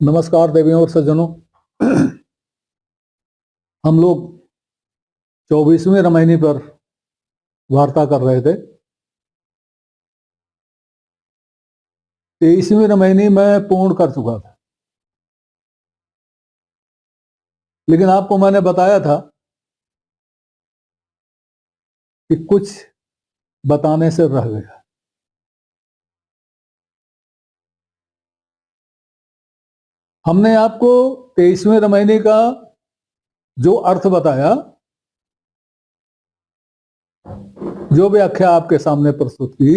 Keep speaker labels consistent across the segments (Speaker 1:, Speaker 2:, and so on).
Speaker 1: नमस्कार देवियों और सज्जनों। हम लोग 24वीं रामायणी पर वार्ता कर रहे थे। 23वीं रामायणी मैं पूर्ण कर चुका था, लेकिन आपको मैंने बताया था कि कुछ बताने से रह गया। हमने आपको 23वीं रामायणी का जो अर्थ बताया, जो व्याख्या आपके सामने प्रस्तुत की,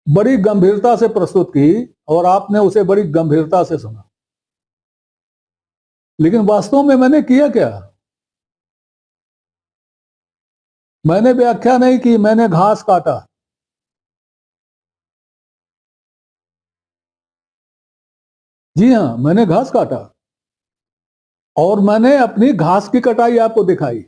Speaker 1: बड़ी गंभीरता से प्रस्तुत की और आपने उसे बड़ी गंभीरता से सुना। लेकिन वास्तव में मैंने किया क्या? मैंने व्याख्या नहीं की, मैंने घास काटा। जी हाँ, मैंने घास काटा और मैंने अपनी घास की कटाई आपको दिखाई।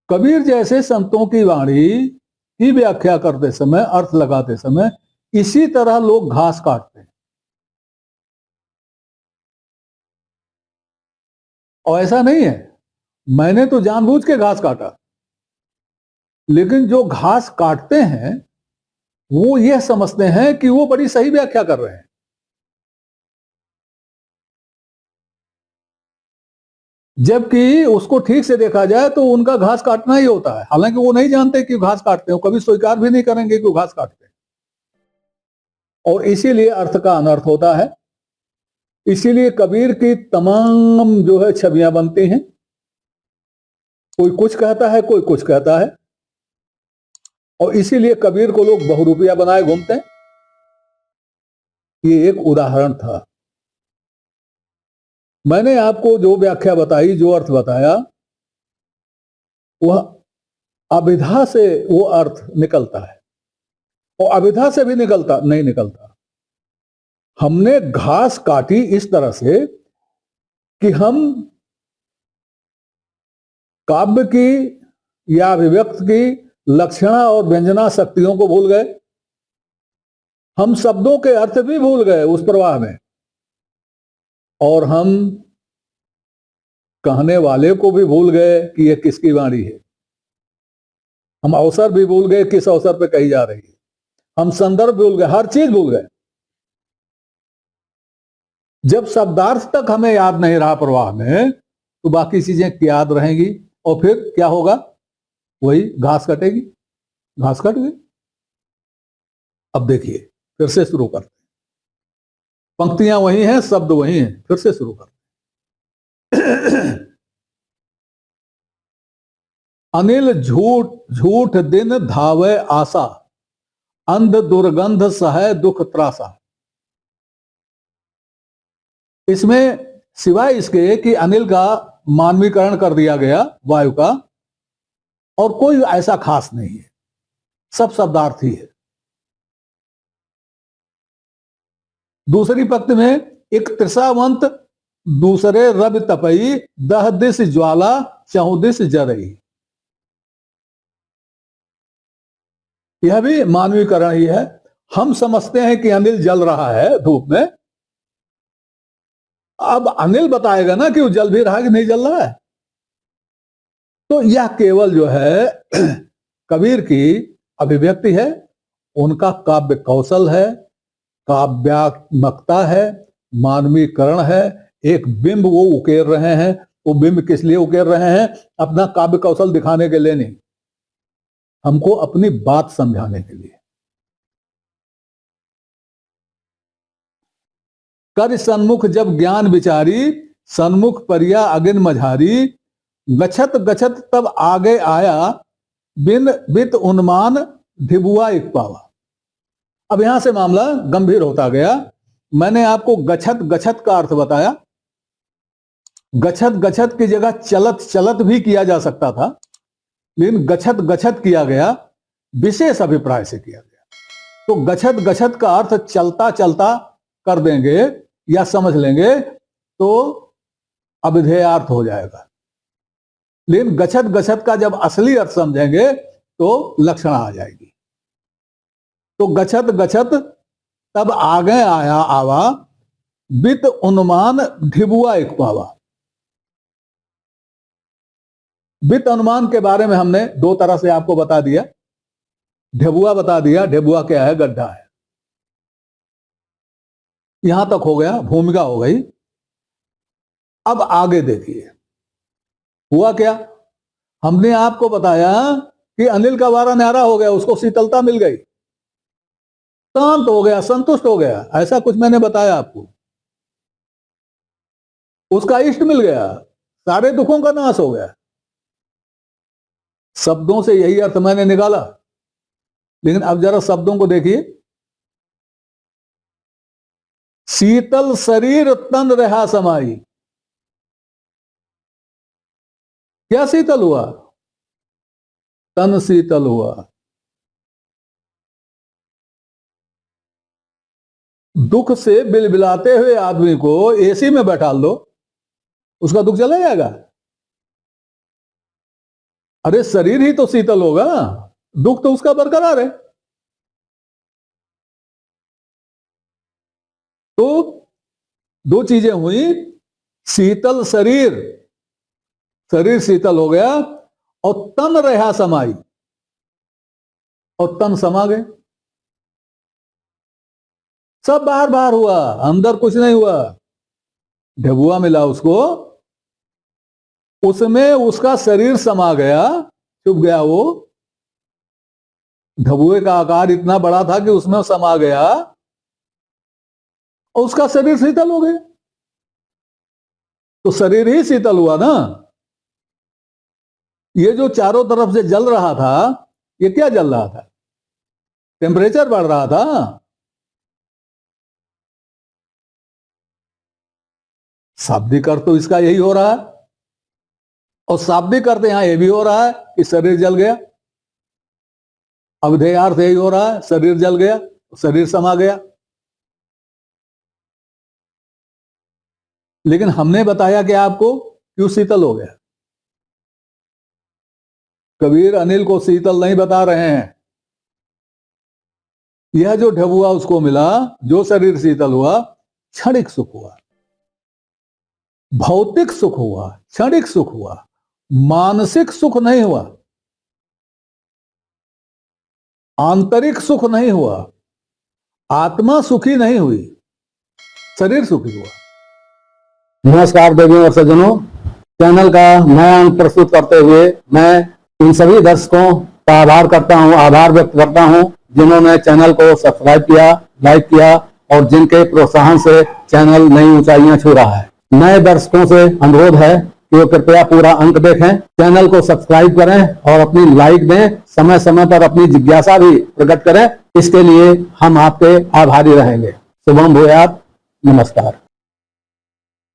Speaker 1: कबीर जैसे संतों की वाणी की व्याख्या करते समय, अर्थ लगाते समय इसी तरह लोग घास काटते हैं। और ऐसा नहीं है मैंने तो जानबूझ के घास काटा, लेकिन जो घास काटते हैं वो यह समझते हैं कि वो बड़ी सही व्याख्या कर रहे हैं। जबकि उसको ठीक से देखा जाए तो उनका घास काटना ही होता है। हालांकि वो नहीं जानते कि घास काटते हैं, कभी स्वीकार भी नहीं करेंगे कि वो घास काटते हैं। और इसीलिए अर्थ का अनर्थ होता है। इसीलिए कबीर की तमाम जो है छवियां बनती हैं। कोई कुछ कहता है, कोई कुछ कहता है, और इसीलिए कबीर को लोग बहुरूपिया बनाए घूमते हैं। ये एक उदाहरण था। मैंने आपको जो व्याख्या बताई, जो अर्थ बताया, वह अभिधा से वो अर्थ निकलता है, और अभिधा से भी निकलता नहीं निकलता। हमने घास काटी इस तरह से कि हम काव्य की या अभिव्यक्त की लक्षणा और व्यंजना शक्तियों को भूल गए। हम शब्दों के अर्थ भी भूल गए उस प्रवाह में, और हम कहने वाले को भी भूल गए कि यह किसकी वाणी है। हम अवसर भी भूल गए, किस अवसर पे कही जा रही है। हम संदर्भ भूल गए, हर चीज भूल गए। जब शब्दार्थ तक हमें याद नहीं रहा प्रवाह में, तो बाकी चीजें याद रहेंगी, और फिर क्या होगा? वही घास कटेगी। घास कट गई। अब देखिए, फिर से शुरू करते हैं। पंक्तियां वही हैं, शब्द वही हैं, फिर से शुरू करते हैं। अनिल झूठ झूठ दिन धावे आशा, अंध दुर्गंध सह दुख त्रासा। इसमें सिवाय इसके कि अनिल का मानवीकरण कर दिया गया, वायु का, और कोई ऐसा खास नहीं है। सब शब्दार्थी है। दूसरी पंक्ति में एक त्रिसावंत दूसरे रब तपई, दह दिस ज्वाला चौदिस जरई। यह भी मानवीकरण ही है। हम समझते हैं कि अनिल जल रहा है धूप में। अब अनिल बताएगा ना कि वो जल भी रहा है कि नहीं जल रहा है। तो यह केवल जो है कबीर की अभिव्यक्ति है, उनका काव्य कौशल है, काव्यात्मकता है, मानवीकरण है। एक बिंब वो उकेर रहे हैं। वो बिंब किस लिए उकेर रहे हैं? अपना काव्य कौशल दिखाने के लिए नहीं, हमको अपनी बात समझाने के लिए। कर सन्मुख जब ज्ञान विचारी, सन्मुख परिया अगिन मझारी, गछत गछत तब आगे आया, बिन बित उन्मान धिबुआ एक पावा। अब यहां से मामला गंभीर होता गया। मैंने आपको गछत गछत का अर्थ बताया। गछत गछत की जगह चलत चलत भी किया जा सकता था, लेकिन गछत गछत किया गया, विशेष अभिप्राय से किया गया। तो गछत गछत का अर्थ चलता चलता कर देंगे या समझ लेंगे तो अभिधेयार्थ हो जाएगा। लेकिन गछत गछत का जब असली अर्थ समझेंगे तो लक्षणा आ जाएगी। तो गछत गछत तब आगे आया आवा, बित उन्मान ढिबुआ एक पावा। वित्त अनुमान के बारे में हमने दो तरह से आपको बता दिया। ढेबुआ बता दिया, ढेबुआ क्या है, गड्ढा है। यहां तक हो गया, भूमिका हो गई। अब आगे देखिए हुआ क्या। हमने आपको बताया कि अनिल का वारा न्यारा हो गया, उसको शीतलता मिल गई, शांत हो गया, संतुष्ट हो गया, ऐसा कुछ मैंने बताया आपको। उसका इष्ट मिल गया, सारे दुखों का नाश हो गया। शब्दों से यही अर्थ मैंने निकाला, लेकिन अब जरा शब्दों को देखिए। शीतल शरीर तन रहा समाई। क्या शीतल हुआ? तन शीतल हुआ। दुख से बिलबिलाते हुए आदमी को एसी में बैठा लो, उसका दुख चला जाएगा? अरे शरीर ही तो शीतल होगा, दुख तो उसका बरकरार है। तो दो चीजें हुई, शीतल शरीर, शरीर शीतल हो गया, और तन रहा समाई, और तन समा गए। सब बाहर बाहर हुआ, अंदर कुछ नहीं हुआ। ढबुआ मिला उसको, उसमें उसका शरीर समा गया, छुप गया। वो ढबुए का आकार इतना बड़ा था कि उसमें समा गया और उसका शरीर शीतल हो गया। तो शरीर ही शीतल हुआ ना। ये जो चारों तरफ से जल रहा था, ये क्या जल रहा था? टेम्परेचर बढ़ रहा था। शाब्दिक अर्थ तो इसका यही हो रहा है, और शाब्दिक अर्थ यहां ये भी हो रहा है कि शरीर जल गया। अवधेय अर्थ यही हो रहा है, शरीर जल गया, शरीर समा गया। लेकिन हमने बताया कि आपको क्यों शीतल हो गया। कबीर अनिल को शीतल नहीं बता रहे हैं। यह जो ढबुआ उसको मिला, जो शरीर शीतल हुआ, क्षणिक सुख हुआ, भौतिक सुख हुआ, क्षणिक सुख हुआ, मानसिक सुख नहीं हुआ, आंतरिक सुख नहीं हुआ, आत्मा सुखी नहीं हुई, शरीर सुखी हुआ।
Speaker 2: नमस्कार देवियों और सज्जनों, चैनल का नया अंक प्रस्तुत करते हुए मैं इन सभी दर्शकों का आभार व्यक्त करता हूं जिन्होंने चैनल को सब्सक्राइब किया, लाइक किया, और जिनके प्रोत्साहन से चैनल नई ऊंचाइयां छू रहा है। नए दर्शकों से अनुरोध है कि वो कृपया पूरा अंक देखें, चैनल को सब्सक्राइब करें और अपनी लाइक दें, समय समय पर अपनी जिज्ञासा भी प्रकट करें। इसके लिए हम आपके आभारी रहेंगे। शुभम भूयात। नमस्कार।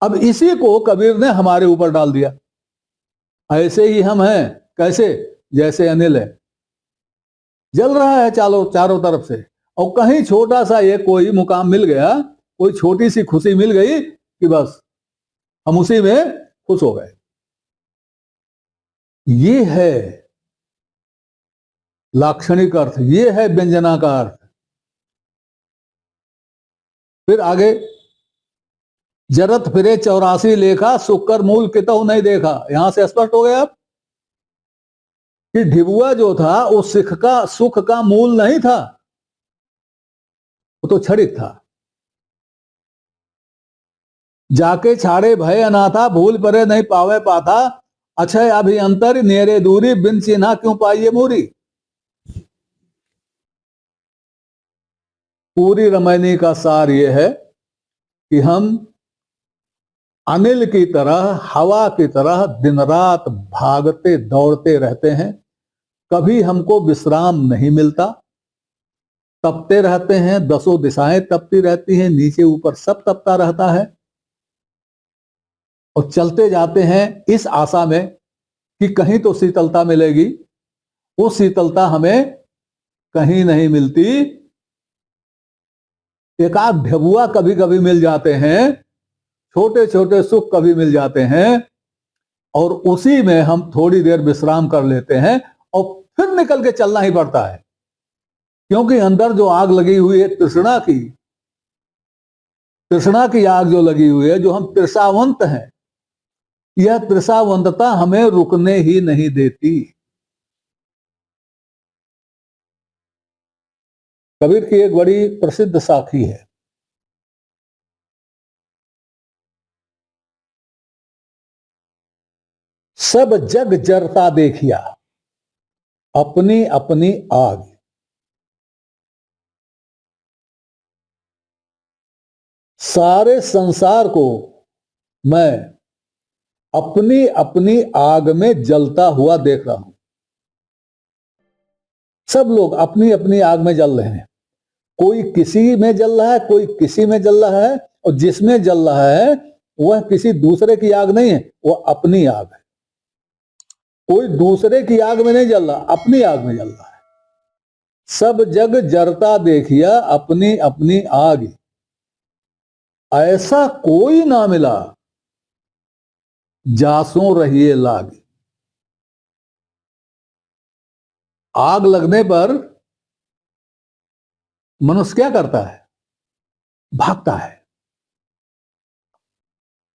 Speaker 1: अब इसी को कबीर ने हमारे ऊपर डाल दिया। ऐसे ही हम हैं, कैसे? जैसे अनिल है, जल रहा है चारों तरफ से, और कहीं छोटा सा ये कोई मुकाम मिल गया, कोई छोटी सी खुशी मिल गई कि बस हम उसी में खुश हो गए। ये है लाक्षणिक अर्थ, ये है व्यंजना का अर्थ। फिर आगे, जरत फिरे 84 लेखा, सुकर मूल कितहु नहीं देखा। यहां से स्पष्ट हो गया अब कि ढिबुआ जो था वो सुख का मूल नहीं था, वो तो क्षणिक था। जाके छाड़े भय अनाथा, भूल परे नहीं पावे पाथा, अक्षय अभियंतर नेरे दूरी, बिन चिन्हा क्यों पाइये मूरी। पूरी रामायणी का सार यह है कि हम अनिल की तरह, हवा की तरह दिन रात भागते दौड़ते रहते हैं। कभी हमको विश्राम नहीं मिलता, तपते रहते हैं, दसों दिशाएं तपती रहती हैं, नीचे ऊपर सब तपता रहता है, और चलते जाते हैं इस आशा में कि कहीं तो शीतलता मिलेगी। वो शीतलता हमें कहीं नहीं मिलती। एक आध ढबुआ कभी कभी मिल जाते हैं, छोटे छोटे सुख कभी मिल जाते हैं, और उसी में हम थोड़ी देर विश्राम कर लेते हैं, और फिर निकल के चलना ही पड़ता है। क्योंकि अंदर जो आग लगी हुई है तृष्णा की, तृष्णा की आग जो लगी हुई है, जो हम तृषावंत हैं, यह तृषावंतता हमें रुकने ही नहीं देती। कबीर की एक बड़ी प्रसिद्ध साखी है, सब जग जरता देखिया अपनी अपनी आग। सारे संसार को मैं अपनी अपनी आग में जलता हुआ देख रहा हूं। सब लोग अपनी अपनी आग में जल रहे हैं, कोई किसी में जल रहा है, कोई किसी में जल रहा है, और जिसमें जल रहा है वह किसी दूसरे की आग नहीं है, वह अपनी आग है। कोई दूसरे की आग में नहीं जल रहा, अपनी आग में जल रहा है। सब जग जरता देखिया अपनी अपनी आग, ऐसा कोई ना मिला जासों रहिए लाग। आग लगने पर मनुष्य क्या करता है? भागता है,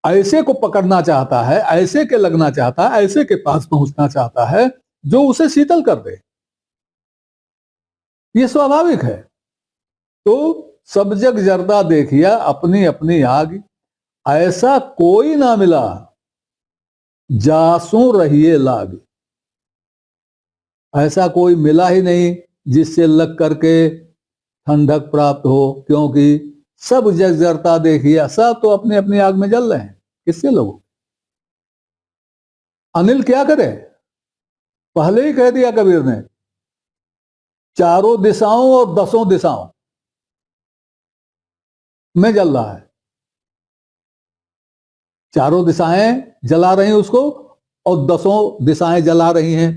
Speaker 1: ऐसे को पकड़ना चाहता है, ऐसे के लगना चाहता है, ऐसे के पास पहुंचना चाहता है जो उसे शीतल कर दे। ये स्वाभाविक है। तो सब जग जरदा देखिया अपनी अपनी आग, ऐसा कोई ना मिला जासों रहिए लाग। ऐसा कोई मिला ही नहीं जिससे लग करके ठंडक प्राप्त हो, क्योंकि सब जग जरता देखिया, सब तो अपनी अपनी आग में जल रहे हैं। किससे लोग? अनिल क्या करे? पहले ही कह दिया कबीर ने, चारों दिशाओं और दसों दिशाओं में जल रहा है। चारों दिशाएं जला रही हैं उसको, और दसों दिशाएं जला रही हैं।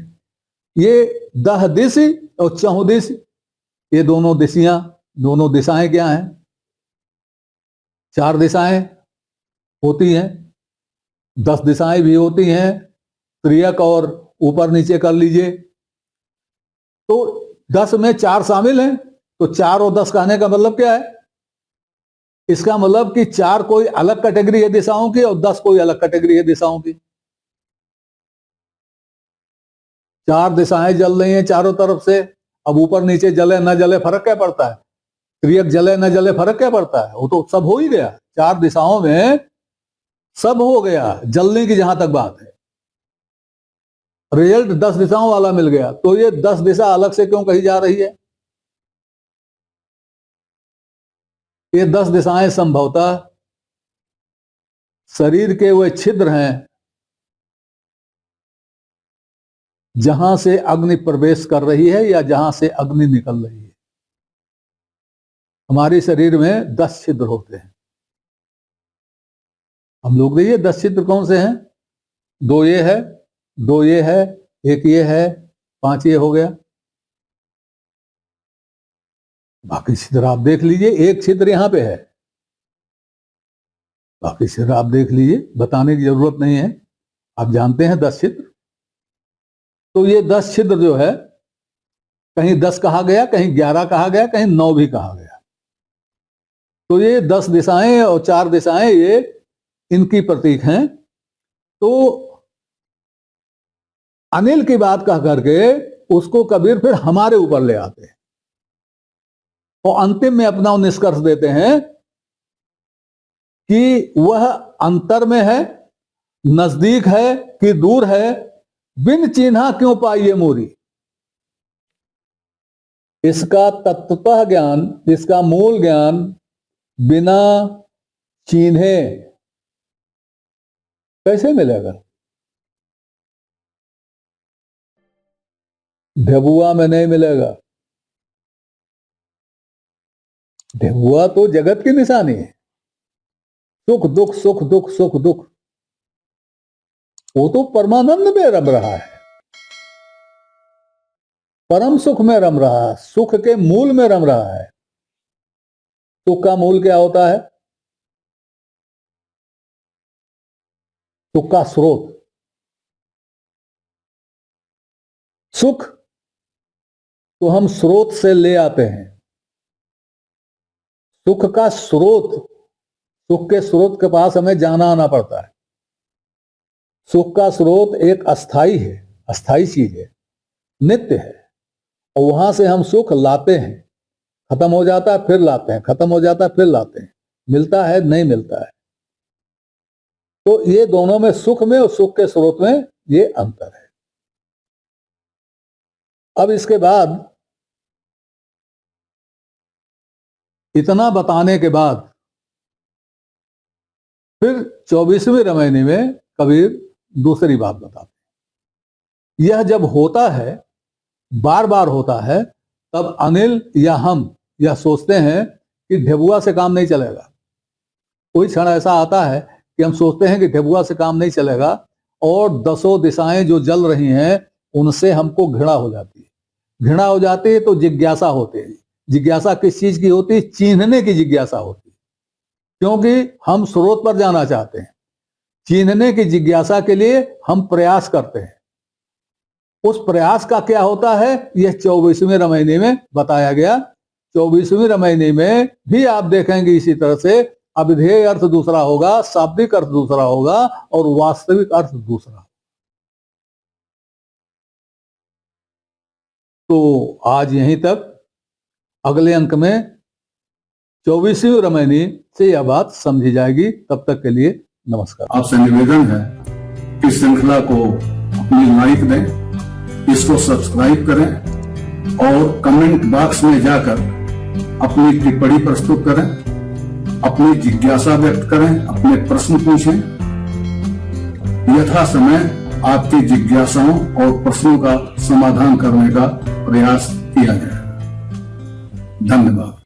Speaker 1: ये दह दिश और चहुदिश, ये दोनों दिशियां, दोनों दिशाएं क्या हैं? चार दिशाएं होती हैं, 10 दिशाएं भी होती हैं, त्रियक और ऊपर नीचे कर लीजिए। तो 10 में 4 शामिल हैं, तो 4 और 10 कहने का मतलब क्या है? इसका मतलब कि 4 कोई अलग कैटेगरी है दिशाओं की, और 10 कोई अलग कैटेगरी है दिशाओं की। 4 दिशाएं जल रही हैं चारों तरफ से। अब ऊपर नीचे जले न जले फर्क क्या पड़ता है? त्रियक जले न जले फर्क क्या पड़ता है? वो तो सब हो ही गया, 4 दिशाओं में सब हो गया, जलने की जहां तक बात है। रिजल्ट 10 दिशाओं वाला मिल गया, तो ये 10 दिशा अलग से क्यों कही जा रही है? ये 10 दिशाएं संभवतः शरीर के वे छिद्र हैं जहां से अग्नि प्रवेश कर रही है या जहां से अग्नि निकल रही है। हमारे शरीर में 10 छिद्र होते हैं। हम लोग देखिए 10 छिद्र कौन से हैं? 2 ये है, 2 ये है, 1 ये है, 5 ये हो गया। बाकी छिद्र आप देख लीजिए, 1 छिद्र यहां पे है, बाकी छिद्र आप देख लीजिए, बताने की जरूरत नहीं है, आप जानते हैं 10 छिद्र। तो ये 10 छिद्र जो है, कहीं 10 कहा गया, कहीं 11 कहा गया, कहीं 9 भी कहा गया। तो ये 10 दिशाएं और 4 दिशाएं ये इनकी प्रतीक हैं। तो अनिल की बात कह करके उसको कबीर फिर हमारे ऊपर ले आते हैं, और अंतिम में अपना निष्कर्ष देते हैं कि वह अंतर में है, नजदीक है कि दूर है, बिन चिन्हा क्यों पाइए मोरी। इसका तत्वतः ज्ञान, इसका मूल ज्ञान बिना चिन्हे कैसे मिलेगा? ढबुआ में नहीं मिलेगा। ढबुआ तो जगत की निशानी है, सुख दुख सुख दुख सुख दुख। वो तो परमानंद में रम रहा है, परम सुख में रम रहा है, सुख के मूल में रम रहा है। सुख का मूल क्या होता है? सुख का स्रोत। सुख तो हम स्रोत से ले आते हैं, सुख का स्रोत सुख के स्रोत के पास हमें जाना आना पड़ता है। सुख का स्रोत एक अस्थाई है, अस्थाई चीज है, नित्य है, और वहां से हम सुख लाते हैं। खत्म हो जाता है फिर लाते हैं, खत्म हो जाता है फिर लाते हैं, मिलता है नहीं मिलता है। तो ये दोनों में, सुख में और सुख के स्रोत में ये अंतर है। अब इसके बाद इतना बताने के बाद फिर 24वीं रामायणी में कबीर दूसरी बात बताते हैं। यह जब होता है, बार बार होता है, तब अनिल या हम यह सोचते हैं कि ढेबुआ से काम नहीं चलेगा। कोई क्षण ऐसा आता है कि हम सोचते हैं कि ढेबुआ से काम नहीं चलेगा, और 10 दिशाएं जो जल रही हैं उनसे हमको घृणा हो जाती है। घृणा हो जाती है तो जिज्ञासा होती है। जिज्ञासा किस चीज की होती है? चिन्हने की जिज्ञासा होती है, क्योंकि हम स्रोत पर जाना चाहते हैं। चिन्हने की जिज्ञासा के लिए हम प्रयास करते हैं। उस प्रयास का क्या होता है, यह 24वीं रामायणी में बताया गया। 24वीं रामायणी में भी आप देखेंगे इसी तरह से अविधेय अर्थ दूसरा होगा, शाब्दिक अर्थ दूसरा होगा, और वास्तविक अर्थ दूसरा। तो आज यहीं तक। अगले अंक में 24वीं रामायणी से यह बात समझी जाएगी। तब तक के लिए नमस्कार।
Speaker 3: आपसे निवेदन है, इस श्रृंखला को अपनी लाइक दें, इसको सब्सक्राइब करें, और कमेंट बॉक्स में जाकर अपनी टिप्पणी प्रस्तुत करें, अपनी जिज्ञासा व्यक्त करें, अपने प्रश्न पूछें। यथा समय आपकी जिज्ञासाओं और प्रश्नों का समाधान करने का प्रयास किया जाए। धन्यवाद।